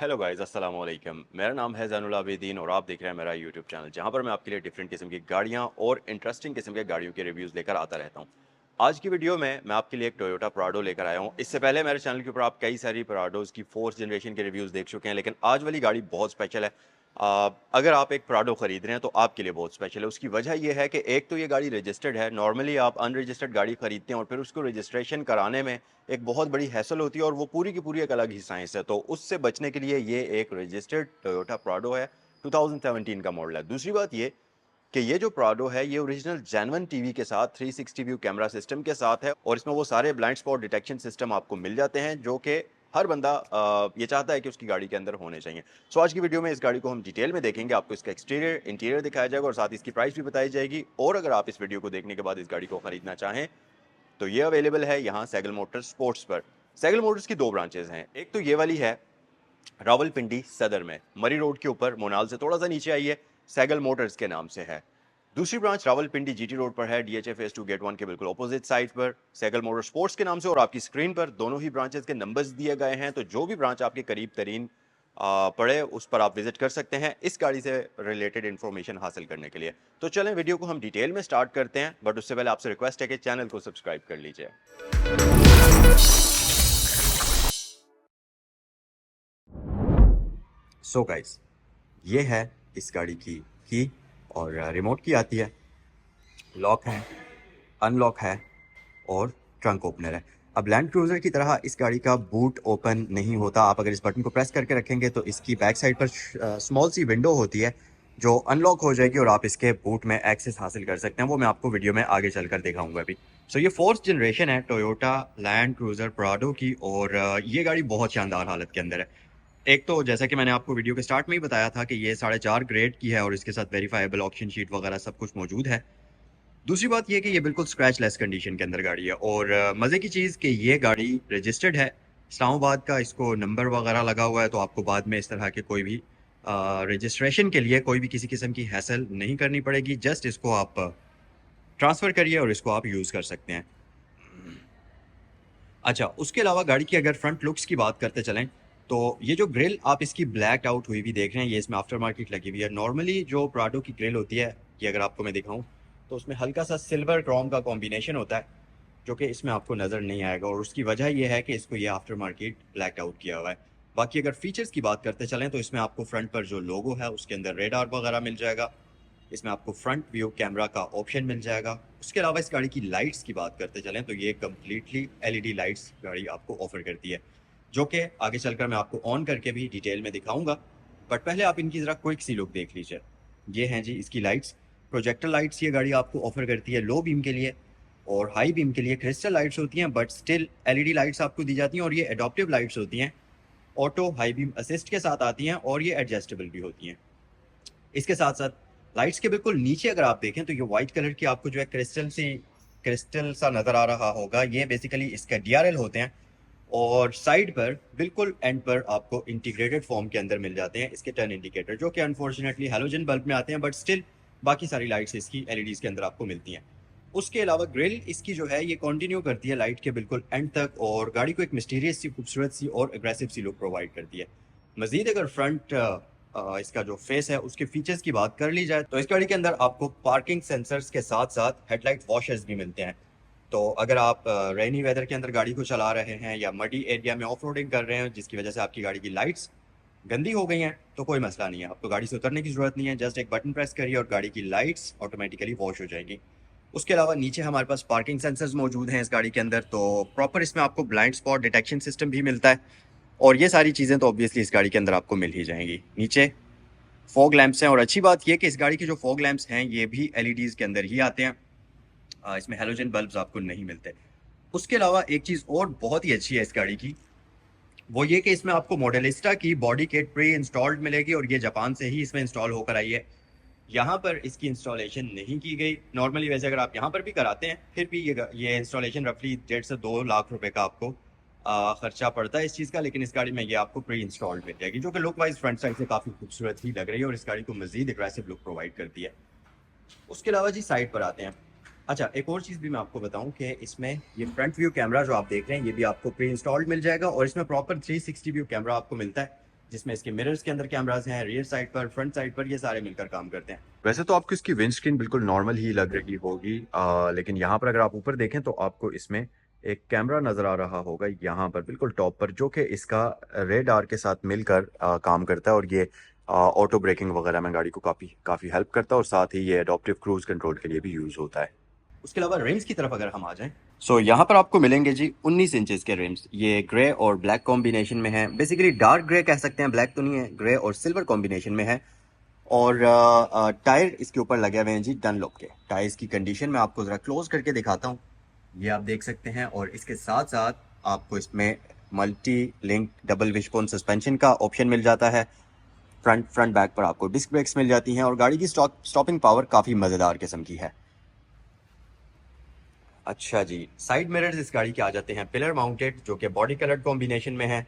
Hello guys, अस्सलाम वालेकुम। मेरा नाम है ज़ैनुल आबिदीन और आप देख रहे हैं मेरा यूट्यूब चैनल, जहां पर मैं आपके लिए डिफरेंट किस्म की गाड़ियां और इंटरेस्टिंग किस्म के गाड़ियों के रिव्यूज़ लेकर आता रहता हूं। आज की वीडियो में मैं आपके लिए एक टोयोटा प्राडो लेकर आया हूं। इससे पहले मेरे चैनल के ऊपर आप कई सारी प्राडोज़ की फोर्थ जनरेशन के रिव्यूज़ देख चुके हैं, लेकिन आज वाली गाड़ी बहुत स्पेशल है। अगर आप एक प्राडो खरीद रहे हैं तो आपके लिए बहुत स्पेशल है। उसकी वजह यह है कि एक तो ये गाड़ी रजिस्टर्ड है। नॉर्मली आप अनरजिस्टर्ड गाड़ी खरीदते हैं और फिर उसको रजिस्ट्रेशन कराने में एक बहुत बड़ी हैसल होती है और वो पूरी की पूरी एक अलग ही साइंस है। तो उससे बचने के लिए ये एक रजिस्टर्ड टोयोटा प्राडो है, 2017 का मॉडल है। दूसरी बात ये कि ये जो प्राडो है ये ओरिजिनल जेन्युइन टीवी के साथ 360 व्यू कैमरा सिस्टम के साथ है और इसमें वो सारे ब्लाइंड स्पॉट डिटेक्शन सिस्टम आपको मिल जाते हैं जो कि हर बंदा ये चाहता है कि उसकी गाड़ी के अंदर होने चाहिए। सो आज की वीडियो में इस गाड़ी को हम डिटेल में देखेंगे, आपको इसका एक्सटीरियर इंटीरियर दिखाया जाएगा और साथ ही इसकी प्राइस भी बताई जाएगी। और अगर आप इस वीडियो को देखने के बाद इस गाड़ी को खरीदना चाहें तो ये अवेलेबल है यहाँ सैगल मोटर्स स्पोर्ट्स पर। सैगल मोटर्स की दो ब्रांचेज हैं, एक तो ये वाली है रावलपिंडी सदर में, मरी रोड के ऊपर मोनाल से थोड़ा सा नीचे आइए, सैगल मोटर्स के नाम से है। दूसरी ब्रांच रावलपिंडी जीटी रोड पर है, डीएचए फेज 2 गेट 1 के बिल्कुल ऑपोजिट साइड पर, सैगल मोटर स्पोर्ट्स के नाम से। और आपकी स्क्रीन पर दोनों ही ब्रांचेस के नंबर्स दिए गए हैं, तो जो भी ब्रांच आपके करीब तरीन पड़े उस पर आप विजिट कर सकते हैं इस गाड़ी से रिलेटेड इन्फॉर्मेशन हासिल करने के लिए। तो चलें वीडियो को हम डिटेल में स्टार्ट करते हैं, बट उससे पहले आपसे रिक्वेस्ट है कि चैनल को सब्सक्राइब कर लीजिए। सो गाइस, ये है इस गाड़ी की और रिमोट की आती है, लॉक है, अनलॉक है और ट्रंक ओपनर है। अब लैंड क्रूजर की तरह इस गाड़ी का बूट ओपन नहीं होता। आप अगर इस बटन को प्रेस करके रखेंगे तो इसकी बैक साइड पर स्मॉल सी विंडो होती है जो अनलॉक हो जाएगी और आप इसके बूट में एक्सेस हासिल कर सकते हैं। वो मैं आपको वीडियो में आगे चलकर दिखाऊंगा अभी। सो ये फोर्थ जनरेशन है टोयोटा लैंड क्रूजर प्राडो की और ये गाड़ी बहुत शानदार हालत के अंदर है। एक तो जैसा कि मैंने आपको वीडियो के स्टार्ट में ही बताया था कि ये 4.5 ग्रेड की है और इसके साथ वेरीफाइबल ऑप्शन शीट वगैरह सब कुछ मौजूद है। दूसरी बात ये कि ये बिल्कुल स्क्रैच लेस कंडीशन के अंदर गाड़ी है और मज़े की चीज़ कि ये गाड़ी रजिस्टर्ड है, इस्लामाबाद का इसको नंबर वगैरह लगा हुआ है, तो आपको बाद में इस तरह के कोई भी रजिस्ट्रेशन के लिए कोई भी किसी किस्म की हैसल नहीं करनी पड़ेगी। जस्ट इसको आप ट्रांसफ़र करिए और इसको आप यूज़ कर सकते हैं। अच्छा, उसके अलावा गाड़ी की अगर फ्रंट लुक्स की बात करते चलें तो ये जो ग्रिल आप इसकी ब्लैक आउट हुई भी देख रहे हैं, ये इसमें आफ्टर मार्केट लगी हुई है। नॉर्मली जो प्राडो की ग्रिल होती है, ये अगर आपको मैं दिखाऊं तो उसमें हल्का सा सिल्वर क्रोम का कॉम्बिनेशन होता है जो कि इसमें आपको नज़र नहीं आएगा और उसकी वजह यह है कि इसको ये आफ्टर मार्केट ब्लैक आउट किया हुआ है। बाकी अगर फीचर्स की बात करते चलें तो इसमें आपको फ्रंट पर जो लोगो है उसके अंदर रेडार वगैरह मिल जाएगा। इसमें आपको फ्रंट व्यू कैमरा का ऑप्शन मिल जाएगा। उसके अलावा इस गाड़ी की लाइट्स की बात करते चलें तो ये कम्प्लीटली एलईडी लाइट्स गाड़ी आपको ऑफर करती है, जो कि आगे चलकर मैं आपको ऑन करके भी डिटेल में दिखाऊंगा। बट पहले आप इनकी ज़रा क्विक सी लुक देख लीजिए। ये हैं जी इसकी लाइट्स, प्रोजेक्टर लाइट्स ये गाड़ी आपको ऑफर करती है लो बीम के लिए और हाई बीम के लिए क्रिस्टल लाइट्स होती हैं, बट स्टिल एलईडी लाइट्स आपको दी जाती हैं और ये एडॉप्टिव लाइट्स होती हैं, ऑटो हाई बीम असिस्ट के साथ आती हैं और ये एडजस्टेबल भी होती हैं। इसके साथ साथ लाइट्स के बिल्कुल नीचे अगर आप देखें तो ये व्हाइट कलर की आपको जो है क्रिस्टल सा नज़र आ रहा होगा, ये बेसिकली इसका डीआरएल होते हैं और साइड पर बिल्कुल एंड पर आपको इंटीग्रेटेड फॉर्म के अंदर मिल जाते हैं इसके टर्न इंडिकेटर, जो कि अनफॉर्चुनेटली हैलोजन बल्ब में आते हैं, बट स्टिल बाकी सारी लाइट्स इसकी एलईडीज के अंदर आपको मिलती हैं। उसके अलावा ग्रिल इसकी जो है ये कंटिन्यू करती है लाइट के बिल्कुल एंड तक और गाड़ी को एक मिस्टीरियस सी, खूबसूरत सी और एग्रेसिव सी लुक प्रोवाइड करती है। मजीद अगर फ्रंट इसका जो फेस है उसके फीचर्स की बात कर ली जाए तो इस गाड़ी के अंदर आपको पार्किंग सेंसर्स के साथ साथ हेडलाइट वॉशर्स भी मिलते हैं। तो अगर आप रेनी वेदर के अंदर गाड़ी को चला रहे हैं या मडी एरिया में ऑफ रोडिंग कर रहे हैं जिसकी वजह से आपकी गाड़ी की लाइट्स गंदी हो गई हैं तो कोई मसला नहीं है, आपको गाड़ी से उतरने की ज़रूरत नहीं है, जस्ट एक बटन प्रेस करिए और गाड़ी की लाइट्स ऑटोमेटिकली वॉश हो जाएगी। उसके अलावा नीचे हमारे पास पार्किंग सेंसर्स मौजूद हैं इस गाड़ी के अंदर, तो प्रॉपर इसमें आपको ब्लाइंड स्पॉट डिटेक्शन सिस्टम भी मिलता है और ये सारी चीज़ें तो ऑब्वियसली इस गाड़ी के अंदर आपको मिल ही जाएंगी। नीचे फॉग लैंप्स हैं और अच्छी बात यह कि इस गाड़ी के जो फॉग लैंप्स हैं ये भी एलईडीज़ के अंदर ही आते हैं, इसमें हेलोजन बल्ब्स आपको नहीं मिलते। उसके अलावा एक चीज़ और बहुत ही अच्छी है इस गाड़ी की, वो ये कि इसमें आपको मॉडलिस्टा की बॉडी किट प्री इंस्टॉल्ड मिलेगी और ये जापान से ही इसमें इंस्टॉल होकर आई है। यहाँ पर इसकी इंस्टॉलेशन नहीं की गई। नॉर्मली वैसे अगर आप यहाँ पर भी कराते हैं फिर भी ये इंस्टॉलेशन रफली 1.5 से 2 लाख रुपए का आपको खर्चा पड़ता है इस चीज़ का, लेकिन इस गाड़ी में ये आपको प्री इंस्टॉल्ड मिल जाएगी, जो कि लुक वाइज फ्रंट साइड से काफ़ी खूबसूरत ही लग रही है और इस गाड़ी को मजीद एग्रेसिव लुक प्रोवाइड करती है। उसके अलावा जी साइड पर आते हैं। अच्छा, एक और चीज़ भी मैं आपको बताऊं कि इसमें ये फ्रंट व्यू कैमरा जो आप देख रहे हैं ये भी आपको प्री इंस्टॉल्ड मिल जाएगा और इसमें प्रॉपर 360 व्यू कैमरा आपको मिलता है, जिसमें इसके मिरर्स के अंदर कैमराज हैं, रियर साइड पर, फ्रंट साइड पर, ये सारे मिलकर काम करते हैं। वैसे तो आपको इसकी विंड स्क्रीन बिल्कुल नॉर्मल ही लग रही होगी, लेकिन यहाँ पर अगर आप ऊपर देखें तो आपको इसमें एक कैमरा नजर आ रहा होगा यहाँ पर बिल्कुल टॉप पर, जो कि इसका रेडार के साथ मिलकर काम करता है, और ये ऑटो ब्रेकिंग वगैरह में गाड़ी को काफ़ी काफ़ी हेल्प करता है, और साथ ही ये एडॉप्टिव क्रूज कंट्रोल के लिए भी यूज़ होता है। उसके अलावा रिम्स की तरफ अगर हम आ जाएं, सो यहाँ पर आपको मिलेंगे जी 19 इंचेस के रिम्स। ये ग्रे और ब्लैक कॉम्बिनेशन में है, बेसिकली डार्क ग्रे कह सकते हैं, ब्लैक तो नहीं है, ग्रे और सिल्वर कॉम्बिनेशन में है। और टायर इसके ऊपर लगे हुए हैं जी डनलॉप के। टायर्स की कंडीशन मैं आपको ज़रा क्लोज करके दिखाता हूँ, ये आप देख सकते हैं। और इसके साथ साथ आपको इसमें multi link double wishbone suspension का ऑप्शन मिल जाता है। फ्रंट बैक पर आपको डिस्क ब्रेक्स मिल जाती हैं, और गाड़ी की स्टॉपिंग पावर काफ़ी मज़ेदार किस्म की है। अच्छा जी, साइड मिरर्स इस गाड़ी के आ जाते हैं पिलर माउंटेड, जो कि बॉडी कलर कॉम्बिनेशन में है।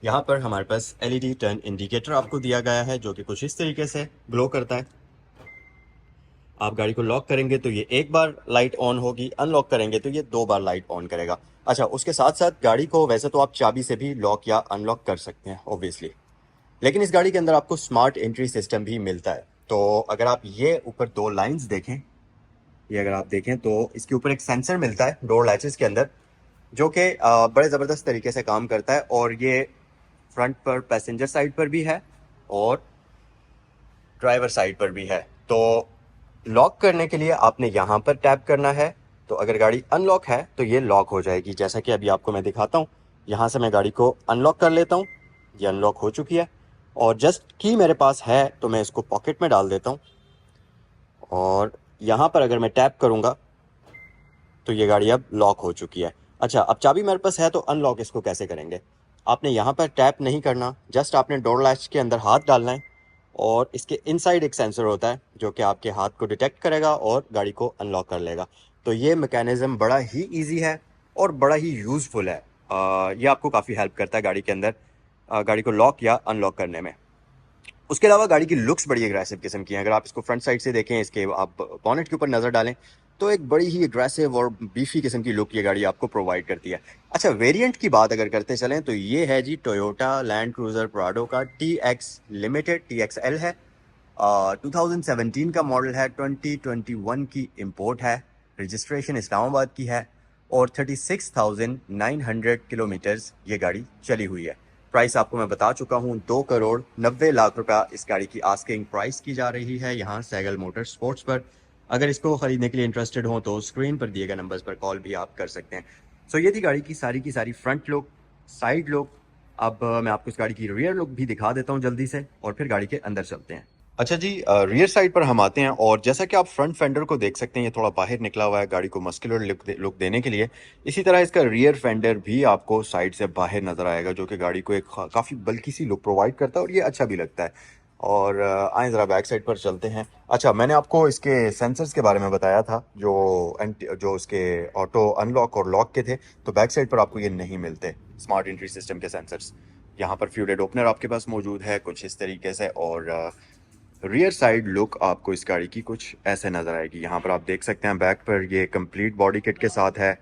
यहाँ पर हमारे पास एलईडी टर्न इंडिकेटर आपको दिया गया है, जो कि कुछ इस तरीके से ग्लो करता है। आप गाड़ी को लॉक करेंगे तो ये एक बार लाइट ऑन होगी, अनलॉक करेंगे तो ये 2 बार लाइट ऑन करेगा। अच्छा, उसके साथ साथ गाड़ी को वैसे तो आप चाबी से भी लॉक या अनलॉक कर सकते हैं ऑब्वियसली, लेकिन इस गाड़ी के अंदर आपको स्मार्ट एंट्री सिस्टम भी मिलता है। तो अगर आप ये ऊपर 2 लाइंस देखें, ये अगर आप देखें तो इसके ऊपर एक सेंसर मिलता है डोर लैचेस के अंदर, जो कि बड़े ज़बरदस्त तरीके से काम करता है। और ये फ्रंट पर पैसेंजर साइड पर भी है और ड्राइवर साइड पर भी है। तो लॉक करने के लिए आपने यहाँ पर टैप करना है, तो अगर गाड़ी अनलॉक है तो ये लॉक हो जाएगी, जैसा कि अभी आपको मैं दिखाता हूँ। यहाँ से मैं गाड़ी को अनलॉक कर लेता हूँ, ये अनलॉक हो चुकी है। और जस्ट की मेरे पास है तो मैं इसको पॉकेट में डाल देता हूँ, और यहाँ पर अगर मैं टैप करूँगा तो ये गाड़ी अब लॉक हो चुकी है। अच्छा, अब चाबी मेरे पास है तो अनलॉक इसको कैसे करेंगे? आपने यहाँ पर टैप नहीं करना, जस्ट आपने डोर लैच के अंदर हाथ डालना है, और इसके इनसाइड एक सेंसर होता है जो कि आपके हाथ को डिटेक्ट करेगा और गाड़ी को अनलॉक कर लेगा। तो ये मैकेनिज़्म बड़ा ही ईजी है और बड़ा ही यूज़फुल है। ये आपको काफ़ी हेल्प करता है गाड़ी के अंदर गाड़ी को लॉक या अनलॉक करने में। उसके अलावा गाड़ी की लुक्स बड़ी एग्रेसिव किस्म की हैं। अगर आप इसको फ्रंट साइड से देखें, इसके आप बॉनेट के ऊपर नज़र डालें, तो एक बड़ी ही एग्रेसिव और बीफी किस्म की लुक ये गाड़ी आपको प्रोवाइड करती है। अच्छा, वेरिएंट की बात अगर करते चलें तो ये है जी टोयोटा लैंड क्रूज़र प्राडो का TX लिमिटेड, TXL है। 2017 का मॉडल है, 2021 की इंपोर्ट है, रजिस्ट्रेशन इस्लामाबाद की है, और 36,900 किलोमीटर्स ये गाड़ी चली हुई है। प्राइस आपको मैं बता चुका हूँ, 2,90,00,000 रुपया इस गाड़ी की आस्किंग प्राइस की जा रही है यहाँ सैगल मोटर स्पोर्ट्स पर। अगर इसको खरीदने के लिए इंटरेस्टेड हो तो स्क्रीन पर दिए गए नंबर्स पर कॉल भी आप कर सकते हैं। सो ये थी गाड़ी की सारी फ्रंट लुक, साइड लुक। अब मैं आपको इस गाड़ी की रियर लुक भी दिखा देता हूँ जल्दी से, और फिर गाड़ी के अंदर चलते हैं। अच्छा जी, रियर साइड पर हम आते हैं, और जैसा कि आप फ्रंट फेंडर को देख सकते हैं, ये थोड़ा बाहर निकला हुआ है गाड़ी को मस्कुलर लुक देने के लिए। इसी तरह इसका रियर फेंडर भी आपको साइड से बाहर नज़र आएगा, जो कि गाड़ी को एक काफ़ी बल्की सी लुक प्रोवाइड करता है, और ये अच्छा भी लगता है। और आए ज़रा बैक साइड पर चलते हैं। अच्छा, मैंने आपको इसके सेंसर्स के बारे में बताया था, जो उसके ऑटो अनलॉक और लॉक के थे, तो बैक साइड पर आपको ये नहीं मिलते स्मार्ट एंट्री सिस्टम के सेंसर्स। यहाँ पर फ्यूडेड ओपनर आपके पास मौजूद है कुछ इस तरीके से, और रियर साइड लुक आपको इस गाड़ी की कुछ ऐसे नज़र आएगी। यहाँ पर आप देख सकते हैं बैक पर ये कंप्लीट बॉडी किट के साथ है,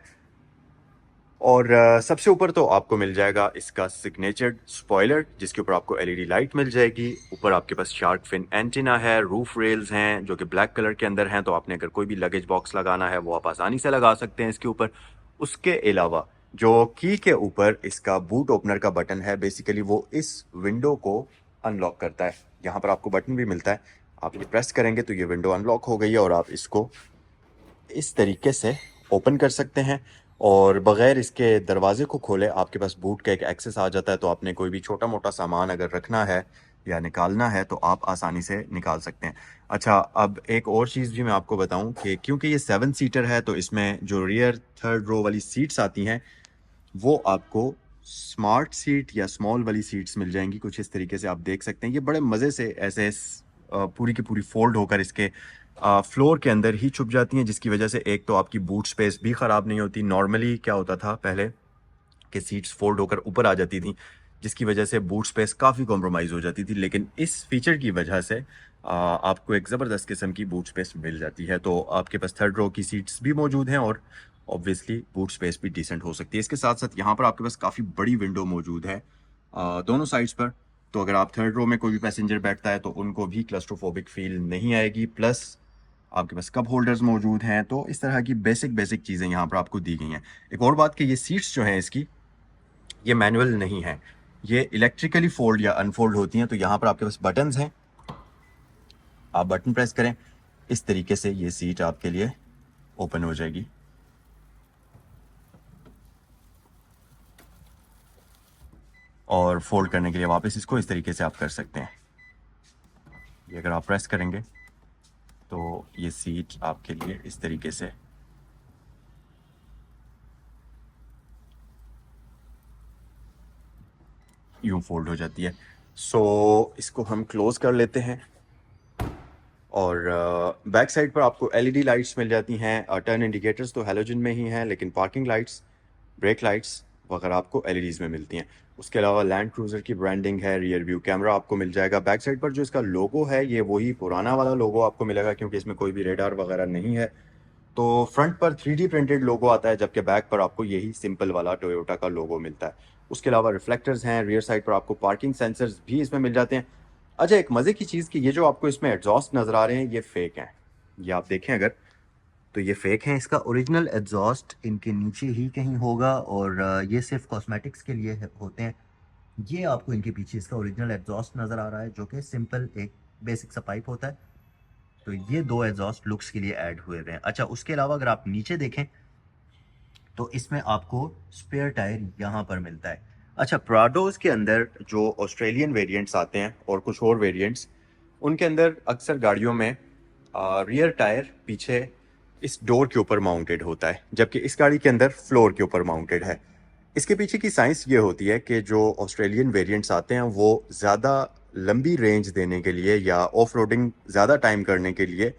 और सबसे ऊपर तो आपको मिल जाएगा इसका सिग्नेचर स्पॉइलर, जिसके ऊपर आपको एलईडी लाइट मिल जाएगी। ऊपर आपके पास शार्क फिन एंटीना है, रूफ रेल्स हैं जो कि ब्लैक कलर के अंदर हैं, तो आपने अगर कोई भी लगेज बॉक्स लगाना है वो आप आसानी से लगा सकते हैं इसके ऊपर। उसके अलावा जो की के ऊपर इसका बूट ओपनर का बटन है, बेसिकली वो इस विंडो को अनलॉक करता है। यहाँ पर आपको बटन भी मिलता है, आप ये प्रेस करेंगे तो ये विंडो अनलॉक हो गई है, और आप इसको इस तरीके से ओपन कर सकते हैं, और बग़ैर इसके दरवाजे को खोले आपके पास बूट का एक एक्सेस आ जाता है। तो आपने कोई भी छोटा मोटा सामान अगर रखना है या निकालना है तो आप आसानी से निकाल सकते हैं। अच्छा, अब एक और चीज़ भी मैं आपको बताऊं कि क्योंकि ये 7 सीटर है, तो इसमें जो रियर थर्ड रो वाली सीट्स आती हैं वो आपको स्मार्ट सीट या स्मॉल वाली सीट्स मिल जाएंगी कुछ इस तरीके से। आप देख सकते हैं ये बड़े मज़े से ऐसे पूरी की पूरी फोल्ड होकर इसके फ्लोर के अंदर ही छुप जाती हैं, जिसकी वजह से एक तो आपकी बूट स्पेस भी ख़राब नहीं होती। नॉर्मली क्या होता था पहले कि सीट्स फोल्ड होकर ऊपर आ जाती थी, जिसकी वजह से बूट स्पेस काफ़ी कॉम्प्रोमाइज़ हो जाती थी, लेकिन इस फीचर की वजह से आपको एक ज़बरदस्त किस्म की बूट स्पेस मिल जाती है। तो आपके पास थर्ड रो की सीट्स भी मौजूद हैं, और ऑब्वियसली बूट स्पेस भी डिसेंट हो सकती है। इसके साथ साथ यहाँ पर आपके पास काफ़ी बड़ी विंडो मौजूद है, दोनों साइड्स पर। तो अगर आप थर्ड रो में कोई भी पैसेंजर बैठता है तो उनको भी क्लस्ट्रोफोबिक फील नहीं आएगी। प्लस आपके पास कप होल्डर्स मौजूद हैं। तो इस तरह की बेसिक बेसिक चीज़ें यहाँ पर आपको दी गई हैं। एक और बात कि ये सीट्स जो हैं इसकी, ये मैनुअल नहीं है, ये इलेक्ट्रिकली फोल्ड या अनफोल्ड होती हैं। तो यहाँ पर आपके पास बटन्स हैं, आप बटन प्रेस करें, इस तरीके से ये सीट आपके लिए ओपन हो जाएगी। और फोल्ड करने के लिए वापस इसको इस तरीके से आप कर सकते हैं। ये अगर आप प्रेस करेंगे तो ये सीट आपके लिए इस तरीके से यूं फोल्ड हो जाती है। सो इसको हम क्लोज कर लेते हैं। और बैक साइड पर आपको एलईडी लाइट्स मिल जाती हैं। टर्न इंडिकेटर्स तो हैलोजन में ही हैं, लेकिन पार्किंग लाइट्स, ब्रेक लाइट्स वगैरह आपको एलईडीज़ में मिलती हैं। उसके अलावा लैंड क्रूज़र की ब्रांडिंग है, रियर व्यू कैमरा आपको मिल जाएगा। बैक साइड पर जो इसका लोगो है ये वही पुराना वाला लोगो आपको मिलेगा, क्योंकि इसमें कोई भी रेडार वगैरह नहीं है। तो फ्रंट पर 3D प्रिंटेड लोगो आता है, जबकि बैक पर आपको यही सिंपल वाला टोयोटा का लोगो मिलता है। उसके अलावा रिफ्लेक्टर्स हैं। रियर साइड पर आपको पार्किंग सेंसर्स भी इसमें मिल जाते हैं। अच्छा, एक मज़े की चीज़ कि ये जो आपको इसमें एग्जॉस्ट नज़र आ रहे हैं ये फेक हैं। ये आप देखें अगर, तो ये फेक हैं। इसका ओरिजिनल एग्जॉस्ट इनके नीचे ही कहीं होगा, और ये सिर्फ कॉस्मेटिक्स के लिए होते हैं। ये आपको इनके पीछे इसका ओरिजिनल एग्जॉस्ट नज़र आ रहा है, जो कि सिंपल एक बेसिक सा पाइप होता है। तो ये दो एग्जॉस्ट लुक्स के लिए ऐड हुए हुए हैं। अच्छा, उसके अलावा अगर आप नीचे देखें तो इसमें आपको स्पेयर टायर यहाँ पर मिलता है। अच्छा, प्राडोज के अंदर जो ऑस्ट्रेलियन वेरिएंट्स आते हैं और कुछ और वेरिएंट्स, उनके अंदर अक्सर गाड़ियों में रियर टायर पीछे इस डोर के ऊपर माउंटेड होता है, जबकि इस गाड़ी के अंदर फ्लोर के ऊपर माउंटेड है। इसके पीछे की साइंस ये होती है कि जो ऑस्ट्रेलियन वेरिएंट्स आते हैं वो ज़्यादा लंबी रेंज देने के लिए या ऑफ रोडिंग ज़्यादा टाइम करने के लिए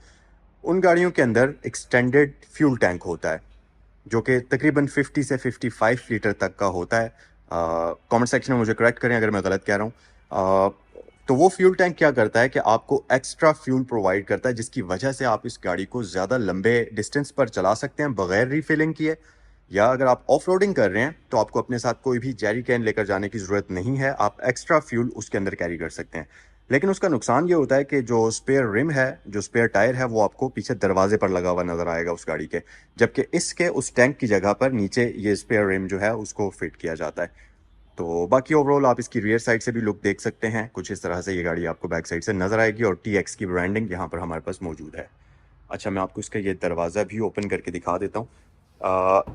उन गाड़ियों के अंदर एक्सटेंडेड फ्यूल टैंक होता है, जो कि तकरीबन 50 से 55 लीटर तक का होता है। कमेंट सेक्शन में मुझे करेक्ट करें अगर मैं गलत कह रहा हूँ। तो वो फ्यूल टैंक क्या करता है कि आपको एक्स्ट्रा फ्यूल प्रोवाइड करता है, जिसकी वजह से आप इस गाड़ी को ज़्यादा लंबे डिस्टेंस पर चला सकते हैं बगैर रीफिलिंग किए। या अगर आप ऑफ रोडिंग कर रहे हैं तो आपको अपने साथ कोई भी जेरी कैन लेकर जाने की ज़रूरत नहीं है, आप एक्स्ट्रा फ्यूल उसके अंदर कैरी कर सकते हैं। लेकिन उसका नुकसान ये होता है कि जो स्पेयर रिम है, जो स्पेयर टायर है, वो आपको पीछे दरवाजे पर लगा हुआ नज़र आएगा उस गाड़ी के, जबकि इसके उस टैंक की जगह पर नीचे ये स्पेयर रिम जो है उसको फिट किया जाता है। तो बाकी ओवरऑल आप इसकी रियर साइड से भी लुक देख सकते हैं। कुछ इस तरह से ये गाड़ी आपको बैक साइड से नज़र आएगी, और TX की ब्रांडिंग यहाँ पर हमारे पास मौजूद है। अच्छा, मैं आपको इसका ये दरवाज़ा भी ओपन करके दिखा देता हूँ।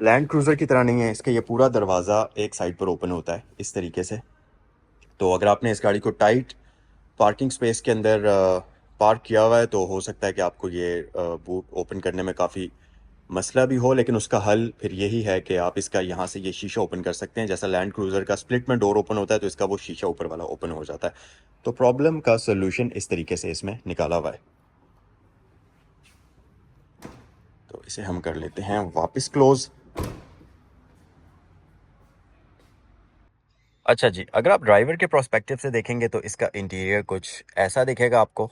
लैंड क्रूज़र की तरह नहीं है, इसका ये पूरा दरवाज़ा एक साइड पर ओपन होता है इस तरीके से। तो अगर आपने इस गाड़ी को टाइट पार्किंग स्पेस के अंदर पार्क किया हुआ है तो हो सकता है कि आपको ये बूट ओपन करने में काफ़ी मसला भी हो, लेकिन उसका हल फिर यही है कि आप इसका यहाँ से ये शीशा ओपन कर सकते हैं। जैसा लैंड क्रूज़र का स्प्लिट में डोर ओपन होता है, तो इसका वो शीशा ऊपर वाला ओपन हो जाता है। तो प्रॉब्लम का सोल्यूशन इस तरीके से इसमें निकाला हुआ है। तो इसे हम कर लेते हैं वापस क्लोज। अच्छा जी, अगर आप ड्राइवर के प्रोस्पेक्टिव से देखेंगे तो इसका इंटीरियर कुछ ऐसा दिखेगा आपको।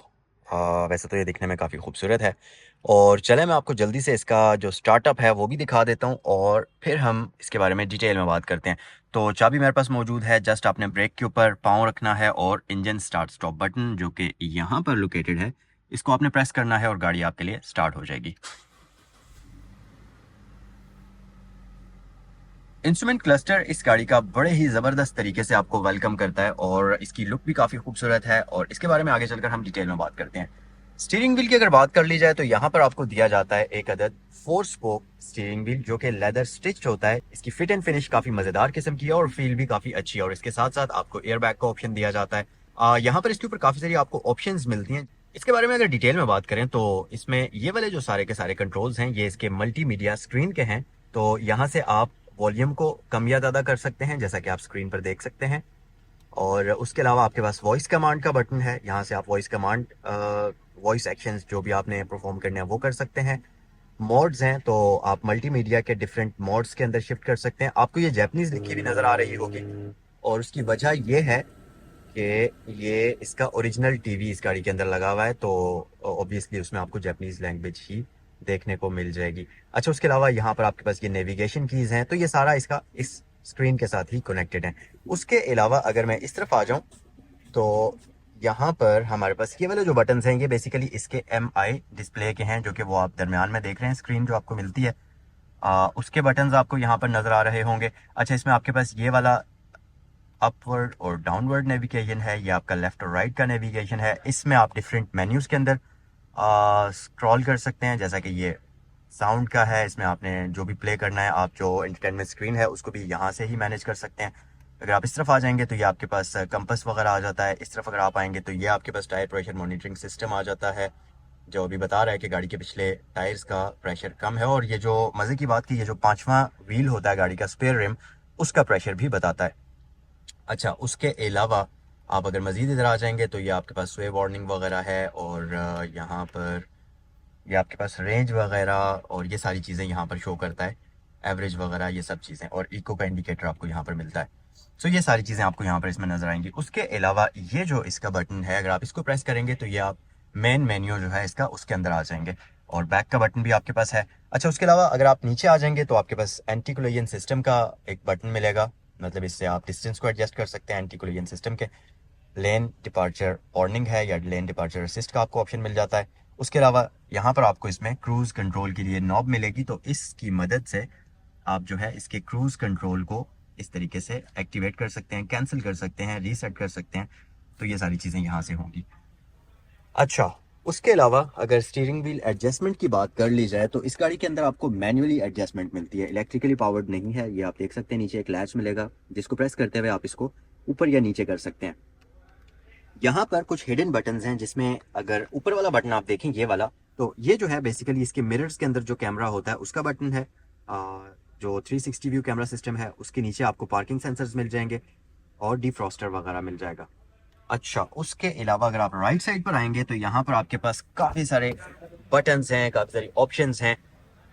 वैसे तो ये दिखने में काफ़ी खूबसूरत है। और चले, मैं आपको जल्दी से इसका जो स्टार्टअप है वो भी दिखा देता हूँ, और फिर हम इसके बारे में डिटेल में बात करते हैं। तो चाबी मेरे पास मौजूद है। जस्ट आपने ब्रेक के ऊपर पाँव रखना है, और इंजन स्टार्ट स्टॉप बटन जो कि यहाँ पर लोकेटेड है, इसको आपने प्रेस करना है और गाड़ी आपके लिए स्टार्ट हो जाएगी। इंस्ट्रूमेंट क्लस्टर इस गाड़ी का बड़े ही ज़बरदस्त तरीके से आपको वेलकम करता है, और इसकी लुक भी काफ़ी खूबसूरत है, और इसके बारे में आगे चलकर हम डिटेल में बात करते हैं। स्टीयरिंग व्हील की अगर बात कर ली जाए तो यहाँ पर आपको दिया जाता है एक अदद 4 स्पोक स्टीयरिंग व्हील, जो कि लेदर स्टिच्ड होता है। इसकी फिट एंड फिनिश काफ़ी मज़ेदार किस्म की है, और फील भी काफ़ी अच्छी है। और इसके साथ साथ आपको एयर बैग का ऑप्शन दिया जाता है। यहाँ पर इसके ऊपर काफ़ी सारी आपको ऑप्शंस मिलती हैं। इसके बारे में अगर डिटेल में बात करें तो इसमें ये वाले जो सारे के सारे कंट्रोल्स हैं, ये इसके मल्टीमीडिया स्क्रीन के हैं। तो यहाँ से आप वॉल्यूम को कम या ज़्यादा कर सकते हैं, जैसा कि आप स्क्रीन पर देख सकते हैं। और उसके अलावा आपके पास वॉइस कमांड का बटन है। यहाँ से आप वॉइस कमांड, वॉइस एक्शंस जो भी आपने परफॉर्म करने हैं वो कर सकते हैं। मोड्स हैं, तो आप मल्टीमीडिया के डिफरेंट मोड्स के अंदर शिफ्ट कर सकते हैं। आपको ये जैपनीज लिखी भी नज़र आ रही होगी, और उसकी वजह ये है कि ये इसका ओरिजिनल टीवी इस गाड़ी के अंदर लगा हुआ है, तो ऑब्वियसली उसमें आपको जापानीज लैंग्वेज ही देखने को मिल जाएगी। अच्छा, उसके अलावा यहाँ पर आपके पास ये नेविगेशन कीज़ हैं। तो ये सारा इसका इस स्क्रीन के साथ ही कनेक्टेड हैं। उसके अलावा अगर मैं इस तरफ आ जाऊं तो यहाँ पर हमारे पास ये वाले जो बटन्स हैं ये बेसिकली इसके MI डिस्प्ले के हैं, जो कि वो आप दरमियान में देख रहे हैं स्क्रीन जो आपको मिलती है। उसके बटन्स आपको यहाँ पर नज़र आ रहे होंगे। अच्छा, इसमें आपके पास ये वाला अपवर्ड और डाउनवर्ड नेविगेशन है, ये आपका लेफ्ट और राइट का नेविगेशन है। इसमें आप डिफरेंट मेन्यूज़ के अंदर स्क्रॉल कर सकते हैं, जैसा कि ये साउंड का है, इसमें आपने जो भी प्ले करना है, आप जो एंटरटेनमेंट स्क्रीन है उसको भी यहाँ से ही मैनेज कर सकते हैं। अगर आप इस तरफ आ जाएंगे तो ये आपके पास कंपस वगैरह आ जाता है। इस तरफ अगर आप आएंगे तो ये आपके पास टायर प्रेशर मॉनिटरिंग सिस्टम आ जाता है, जो अभी बता रहा है कि गाड़ी के पिछले टायर्स का प्रेशर कम है। और ये जो मज़े की बात की, ये जो 5वां व्हील होता है गाड़ी का स्पेयर रिम, उसका प्रेशर भी बताता है। अच्छा, उसके अलावा आप अगर मज़ीद इधर आ जाएंगे तो ये आपके पास स्वे वार्निंग वगैरह है, और यहाँ पर ये आपके पास रेंज वगैरह और ये सारी चीज़ें यहाँ पर शो करता है, एवरेज वगैरह ये सब चीज़ें, और इको का इंडिकेटर आपको यहाँ पर मिलता है। सो ये सारी चीज़ें आपको यहाँ पर इसमें नज़र आएंगी। उसके अलावा ये जो इसका बटन है, अगर आप इसको प्रेस करेंगे तो ये आप मेन मेन्यू जो है इसका उसके अंदर आ जाएंगे, और बैक का बटन भी आपके पास है। अच्छा, उसके अलावा अगर आप नीचे आ जाएंगे तो आपके पास एंटी कोलिजन सिस्टम का एक बटन मिलेगा, मतलब इससे आप डिस्टेंस को एडजस्ट कर सकते हैं एंटी कोलिजन सिस्टम के। लेन डिपार्चर वार्निंग है या लेन डिपार्चर असिस्ट का आपको ऑप्शन मिल जाता है। उसके अलावा यहाँ पर आपको इसमें क्रूज़ कंट्रोल के लिए नॉब मिलेगी, तो इसकी मदद से आप जो है इसके क्रूज़ कंट्रोल को इस तरीके से एक्टिवेट कर सकते हैं, कैंसिल कर सकते हैं, रीसेट कर सकते हैं। तो ये सारी चीज़ें यहाँ से होंगी। अच्छा, उसके अलावा अगर स्टीयरिंग व्हील एडजस्टमेंट की बात कर ली जाए तो इस गाड़ी के अंदर आपको मैनुअली एडजस्टमेंट मिलती है, इलेक्ट्रिकली पावर्ड नहीं है। ये आप देख सकते हैं, नीचे एक लैच मिलेगा जिसको प्रेस करते हुए आप इसको ऊपर या नीचे कर सकते हैं। यहाँ पर कुछ हिडन बटन्स हैं, जिसमें अगर ऊपर वाला बटन आप देखें ये वाला, तो ये जो है बेसिकली इसके मिरर्स के अंदर जो कैमरा होता है उसका बटन है। जो 360 व्यू कैमरा सिस्टम है उसके नीचे आपको पार्किंग सेंसर्स मिल जाएंगे और डिफ्रॉस्टर वगैरह मिल जाएगा। अच्छा, उसके अलावा अगर आप राइट साइड पर आएंगे तो यहाँ पर आपके पास काफ़ी सारे बटन्स हैं, काफ़ी सारे ऑप्शंस हैं।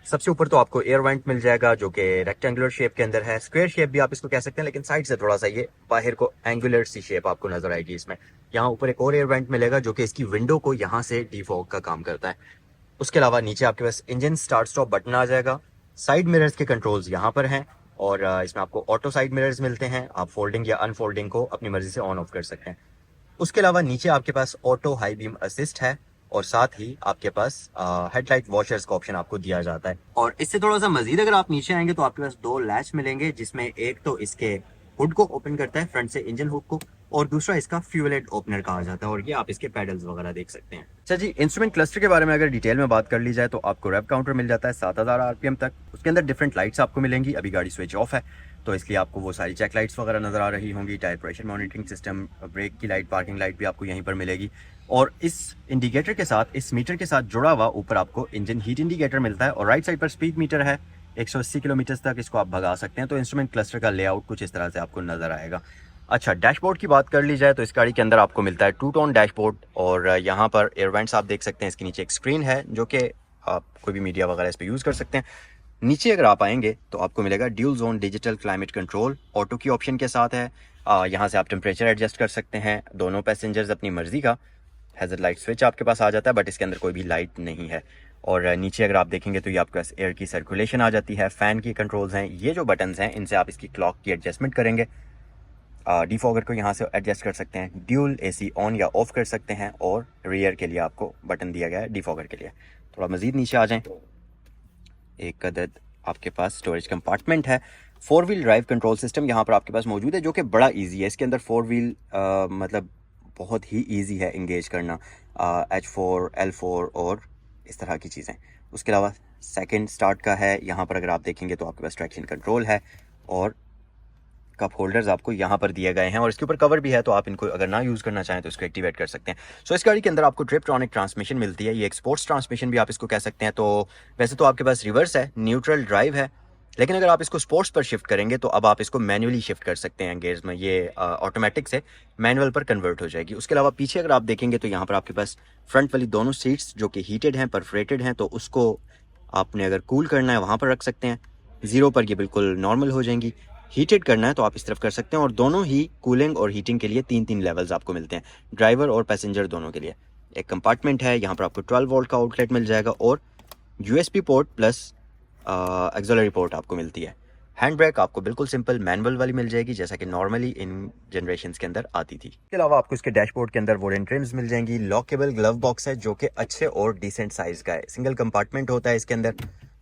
सबसे ऊपर तो आपको एयर वेंट मिल जाएगा जो कि रेक्टेंगुलर शेप के अंदर है, स्क्वायर शेप भी आप इसको कह सकते हैं, लेकिन साइड से थोड़ा सा ये बाहर को एंगुलर सी शेप आपको नजर आएगी इसमें। यहाँ ऊपर एक और एयर वेंट मिलेगा जो कि इसकी विंडो को यहाँ से डिफॉग का काम करता है। उसके अलावा नीचे आपके पास इंजन स्टार्ट स्टॉप बटन आ जाएगा। साइड मिरर्स के कंट्रोल्स यहाँ पर हैं, और इसमें आपको ऑटो साइड मिरर्स मिलते हैं, आप फोल्डिंग या अनफोल्डिंग को अपनी मर्जी से ऑन ऑफ कर सकते हैं। उसके अलावा नीचे आपके पास ऑटो हाई बीम असिस्ट है, और साथ ही आपके पास हेडलाइट वॉशर्स का ऑप्शन आपको दिया जाता है। और इससे थोड़ा सा मजीद अगर आप नीचे आएंगे तो आपके पास दो लैच मिलेंगे, जिसमें एक तो इसके हुड को ओपन करता है, फ्रंट से इंजन हुड को, और दूसरा इसका फ्यूल हेड ओपनर कहा जाता है, और ये आप इसके पैडल्स वगैरह देख सकते हैं। अच्छा जी, इंस्ट्रूमेंट क्लस्टर के बारे में अगर डिटेल में बात कर ली जाए तो आपको रेव काउंटर मिल जाता है 7000 RPM तक। उसके अंदर डिफरेंट लाइट्स आपको मिलेंगी। अभी गाड़ी स्विच ऑफ है तो इसलिए आपको वो सारी चेक लाइट्स वगैरह नजर आ रही होंगी। Tyre pressure monitoring system, brake की लाइट, पार्किंग लाइट भी आपको यहीं पर मिलेगी। और इस इंडिकेटर के साथ, इस मीटर के साथ जुड़ा हुआ ऊपर आपको इंजन हीट इंडिकेटर मिलता है, और राइट साइड पर स्पीड मीटर है। 180 किलोमीटर तक इसको आप भगा सकते हैं। तो इंस्ट्रूमेंट क्लस्टर का लेआउट कुछ इस तरह से आपको नजर आएगा। अच्छा, डैशबोर्ड की बात कर ली जाए तो इस गाड़ी के अंदर आपको मिलता है 2-टोन डैशबोर्ड, और यहाँ पर एयर वेंट्स आप देख सकते हैं। इसके नीचे एक स्क्रीन है जो कि आप कोई भी मीडिया वगैरह इस पर यूज़ कर सकते हैं। नीचे अगर आप आएंगे तो आपको मिलेगा dual zone digital climate control, auto की ऑप्शन के साथ है। यहाँ से आप टेम्परेचर एडजस्ट कर सकते हैं, दोनों पैसेंजर्स अपनी मर्जी का। हैजर्ड लाइट स्विच आपके पास आ जाता है, बट इसके अंदर कोई भी लाइट नहीं है। और नीचे अगर आप देखेंगे तो ये आपके पास एयर की सर्कुलेशन आ जाती है, फ़ैन की कंट्रोल्स हैं। ये जो बटन्स हैं इनसे आप इसकी क्लॉक की एडजस्टमेंट करेंगे। डिफॉगर को यहाँ से एडजस्ट कर सकते हैं, ड्यूल AC ऑन या ऑफ कर सकते हैं, और रियर के लिए आपको बटन दिया गया है डिफॉगर के लिए। थोड़ा मज़ीद नीचे आ जाएं, एक अदद आपके पास स्टोरेज कंपार्टमेंट है। 4 व्हील ड्राइव कंट्रोल सिस्टम यहाँ पर आपके पास मौजूद है, जो कि बड़ा इजी है। इसके अंदर 4 व्हील मतलब बहुत ही इजी है इंगेज करना, H4, L4 और इस तरह की चीज़ें। उसके अलावा सेकंड स्टार्ट का है। यहाँ पर अगर आप देखेंगे तो आपके पास ट्रैक्शन कंट्रोल है, और कप होल्डर्स आपको यहाँ पर दिए गए हैं, और इसके ऊपर कवर भी है, तो आप इनको अगर ना यूज़ करना चाहें तो इसको एक्टिवेट कर सकते हैं। सो इस गाड़ी के अंदर आपको ड्रिप्ट्रॉनिक ट्रांसमिशन मिलती है। ये एक स्पोर्ट्स ट्रांसमिशन भी आप इसको कह सकते हैं। तो वैसे तो आपके पास रिवर्स है, न्यूट्रल ड्राइव है, लेकिन अगर आप इसको स्पोर्ट्स पर शिफ्ट करेंगे तो अब आप इसको मैनुअली शिफ्ट कर सकते हैं गेयर्स में। ये ऑटोमेटिक से मैनुअल पर कन्वर्ट हो जाएगी। उसके अलावा पीछे अगर आप देखेंगे तो यहाँ पर आपके पास फ्रंट वाली दोनों सीट्स जो कि हीटेड हैं, परफोरेटेड हैं, तो उसको आपने अगर कूल करना है वहाँ पर रख सकते हैं। 0 पर ये बिल्कुल नॉर्मल हो जाएंगी। हीटेड करना है तो आप इस तरफ कर सकते हैं, और दोनों ही कूलिंग और हीटिंग के लिए 3-3 लेवल्स आपको मिलते हैं, ड्राइवर और पैसेंजर दोनों के लिए। एक कंपार्टमेंट है, यहाँ पर आपको 12 वोल्ट का आउटलेट मिल जाएगा, और USB port plus auxiliary port आपको मिलती है। हैंड ब्रेक आपको बिल्कुल सिंपल मैनुअल वाली मिल जाएगी, जैसा कि नॉर्मली इन जनरेशन्स के अंदर आती थी। इसके अलावा आपको इसके डैशबोर्ड के अंदर वुडन ट्रिम्स मिल जाएंगी। लॉकेबल ग्लव बॉक्स है जो कि अच्छे और डिसेंट साइज का है। सिंगल कंपार्टमेंट होता है इसके अंदर।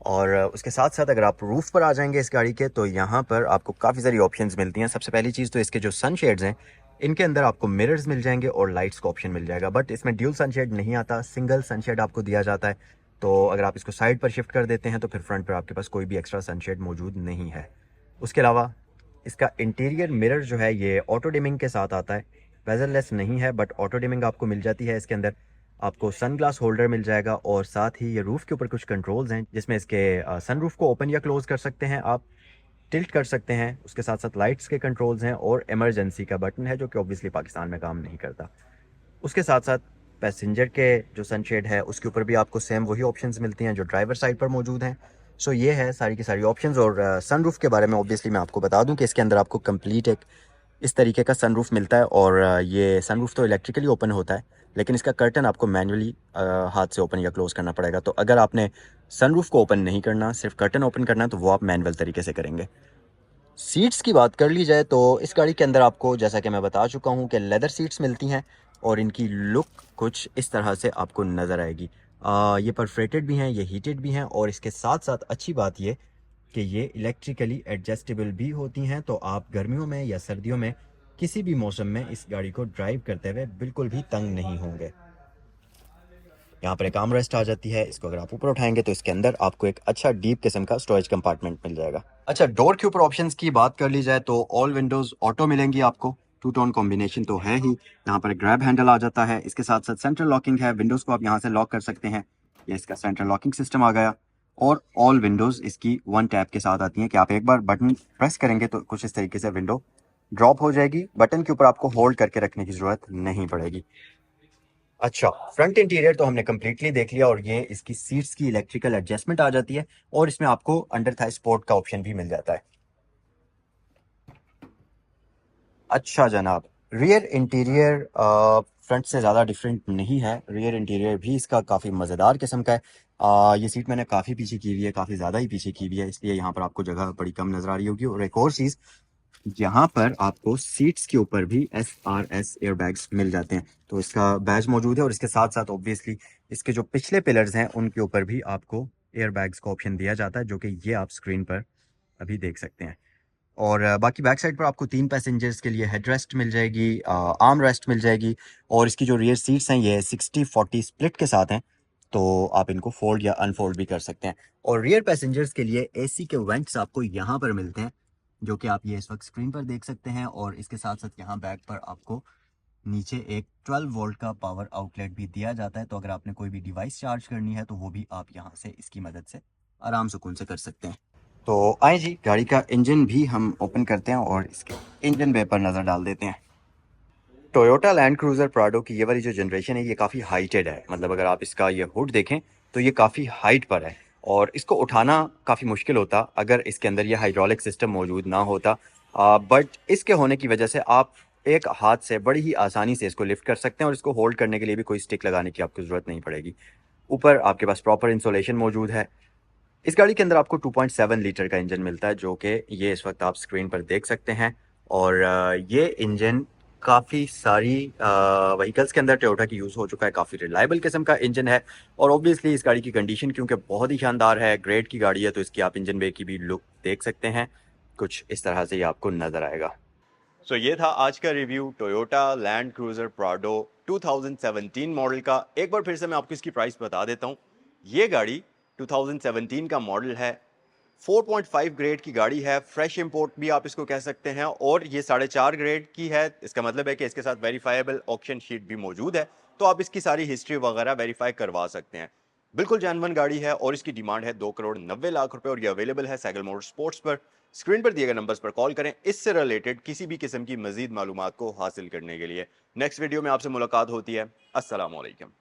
और उसके साथ साथ अगर आप रूफ पर आ जाएंगे इस गाड़ी के, तो यहाँ पर आपको काफ़ी सारी ऑप्शंस मिलती हैं। सबसे पहली चीज़ तो इसके जो सन शेड्स हैं, इनके अंदर आपको मिरर्स मिल जाएंगे और लाइट्स का ऑप्शन मिल जाएगा। बट इसमें ड्यूल सनशेड नहीं आता, सिंगल सनशेड आपको दिया जाता है। तो अगर आप इसको साइड पर शिफ्ट कर देते हैं तो फिर फ्रंट पर आपके पास कोई भी एक्स्ट्रा सनशेड मौजूद नहीं है। उसके अलावा इसका इंटीरियर मिरर जो है ये ऑटो डिमिंग के साथ आता है। बेजललेस नहीं है बट ऑटो डिमिंग आपको मिल जाती है। इसके अंदर आपको सन ग्लास होल्डर मिल जाएगा और साथ ही ये रूफ़ के ऊपर कुछ कंट्रोल्स हैं जिसमें इसके सन रूफ को ओपन या क्लोज़ कर सकते हैं आप, टिल्ट कर सकते हैं। उसके साथ साथ लाइट्स के कंट्रोल्स हैं और इमरजेंसी का बटन है जो कि ऑब्वियसली पाकिस्तान में काम नहीं करता। उसके साथ साथ पैसेंजर के जो सनशेड है उसके ऊपर भी आपको सेम वही ऑप्शंस मिलती हैं जो ड्राइवर साइड पर मौजूद हैं। सो ये है सारी की सारी ऑप्शंस। और सनरूफ के बारे में ऑब्वियसली मैं आपको बता दूं कि इसके अंदर आपको कंप्लीट एक इस तरीके का सनरूफ मिलता है। और ये सनरूफ तो इलेक्ट्रिकली ओपन होता है, लेकिन इसका कर्टन आपको मैनुअली हाथ से ओपन या क्लोज़ करना पड़ेगा। तो अगर आपने सनरूफ को ओपन नहीं करना, सिर्फ कर्टन ओपन करना है, तो वो आप मैनुअल तरीके से करेंगे। सीट्स की बात कर ली जाए तो इस गाड़ी के अंदर आपको, जैसा कि मैं बता चुका हूँ, कि लेदर सीट्स मिलती हैं और इनकी लुक कुछ इस तरह से आपको नज़र आएगी। ये परफरेटेड भी हैं, ये हीटेड भी हैं और इसके साथ साथ अच्छी बात ये कि ये इलेक्ट्रिकली एडजस्टेबल भी होती हैं। तो आप गर्मियों में या सर्दियों में किसी भी मौसम में इस गाड़ी को ड्राइव करते हुए बिल्कुल भी तंग नहीं होंगे। यहाँ पर एक आर्म रेस्ट आ जाती है। इसको अगर आप ऊपर उठाएंगे तो इसके अंदर आपको एक अच्छा डीप किस्म का स्टोरेज कंपार्टमेंट मिल जाएगा। अच्छा, डोर के ऊपर ऑप्शंस की बात कर ली जाए तो ऑल विंडोज ऑटो मिलेंगी आपको। टू टोन कॉम्बिनेशन तो है ही। यहाँ पर ग्रैब हैंडल आ जाता है। इसके साथ साथ सेंट्रल लॉकिंग है, विंडोज को आप यहाँ से लॉक कर सकते हैं। ये इसका सेंट्रल लॉकिंग सिस्टम आ गया। और ऑल विंडोज इसकी वन टैप के साथ आती हैं कि आप एक बार बटन प्रेस करेंगे तो कुछ इस तरीके से विंडो ड्रॉप हो जाएगी। बटन के ऊपर आपको होल्ड करके रखने की जरूरत नहीं पड़ेगी। अच्छा, फ्रंट इंटीरियर तो हमने कम्प्लीटली देख लिया और ये इसकी सीट्स की इलेक्ट्रिकल एडजस्टमेंट आ जाती है और इसमें आपको अंडर थाई स्पोर्ट का ऑप्शन भी मिल जाता है। अच्छा जनाब, रियर इंटीरियर फ्रंट से ज़्यादा डिफरेंट नहीं है। रियर इंटीरियर भी इसका काफ़ी मज़ेदार किस्म का है। ये सीट मैंने काफ़ी पीछे की हुई है, काफ़ी ज़्यादा ही पीछे की हुई है, इसलिए यहाँ पर आपको जगह बड़ी कम नज़र आ रही होगी। और एक और चीज़, यहाँ पर आपको सीट्स के ऊपर भी SRS एयरबैग्स मिल जाते हैं। तो इसका बैज मौजूद है और इसके साथ साथ ऑब्वियसली इसके जो पिछले पिलर्स हैं उनके ऊपर भी आपको एयरबैग्स का ऑप्शन दिया जाता है, जो कि ये आप स्क्रीन पर अभी देख सकते हैं। और बाकी बैक साइड पर आपको 3 पैसेंजर्स के लिए हेड रेस्ट मिल जाएगी, आर्म रेस्ट मिल जाएगी। और इसकी जो रियर सीट्स हैं ये 60-40 स्प्लिट के साथ हैं, तो आप इनको फोल्ड या अनफोल्ड भी कर सकते हैं। और रियर पैसेंजर्स के लिए AC के वेंट्स आपको यहाँ पर मिलते हैं, जो कि आप ये इस वक्त स्क्रीन पर देख सकते हैं। और इसके साथ साथ यहाँ बैक पर आपको नीचे एक 12 वोल्ट का पावर आउटलेट भी दिया जाता है। तो अगर आपने कोई भी डिवाइस चार्ज करनी है तो वो भी आप यहाँ से इसकी मदद से आराम सुकून से कर सकते हैं। तो आए जी, गाड़ी का इंजन भी हम ओपन करते हैं और इसके इंजन बे पर नज़र डाल देते हैं। टोयोटा लैंड क्रूज़र प्राडो की ये वाली जो जनरेशन है ये काफ़ी हाइटेड है। मतलब अगर आप इसका ये हुड देखें तो ये काफ़ी हाइट पर है और इसको उठाना काफ़ी मुश्किल होता अगर इसके अंदर ये हाइड्रोलिक सिस्टम मौजूद ना होता। बट इसके होने की वजह से आप एक हाथ से बड़ी ही आसानी से इसको लिफ्ट कर सकते हैं और इसको होल्ड करने के लिए भी कोई स्टिक लगाने की आपको ज़रूरत नहीं पड़ेगी। ऊपर आपके पास प्रॉपर इंसोलेशन मौजूद है। इस गाड़ी के अंदर आपको 2.7 लीटर का इंजन मिलता है, जो कि ये इस वक्त आप स्क्रीन पर देख सकते हैं। और ये इंजन काफ़ी सारी व्हीकल्स के अंदर टोयोटा की यूज़ हो चुका है। काफ़ी रिलायबल किस्म का इंजन है और ऑब्वियसली इस गाड़ी की कंडीशन क्योंकि बहुत ही शानदार है, ग्रेड की गाड़ी है, तो इसकी आप इंजन बे की भी लुक देख सकते हैं। कुछ इस तरह से ये आपको नज़र आएगा। सो ये था आज का review Toyota land cruiser Prado 2017 model का। एक बार फिर से मैं आपको इसकी प्राइस बता देता हूँ। ये गाड़ी 2017 का मॉडल है, 4.5 ग्रेड की गाड़ी है, फ्रेश इंपोर्ट भी आप इसको कह सकते हैं और ये 4.5 ग्रेड की है। इसका मतलब है कि इसके साथ वेरीफाइबल ऑक्शन शीट भी मौजूद है, तो आप इसकी सारी हिस्ट्री वगैरह वेरीफाई करवा सकते हैं। बिल्कुल जेन्युइन गाड़ी है और इसकी डिमांड है 2,90,00,000 रुपए और ये अवेलेबल है साइकिल मोटर स्पोर्ट्स पर। स्क्रीन पर दिए गए नंबर्स पर कॉल करें इससे रिलेटेड किसी भी किस्म की मजीद मालूमात को हासिल करने के लिए। नेक्स्ट वीडियो में आपसे मुलाकात होती है। अस्सलाम वालेकुम।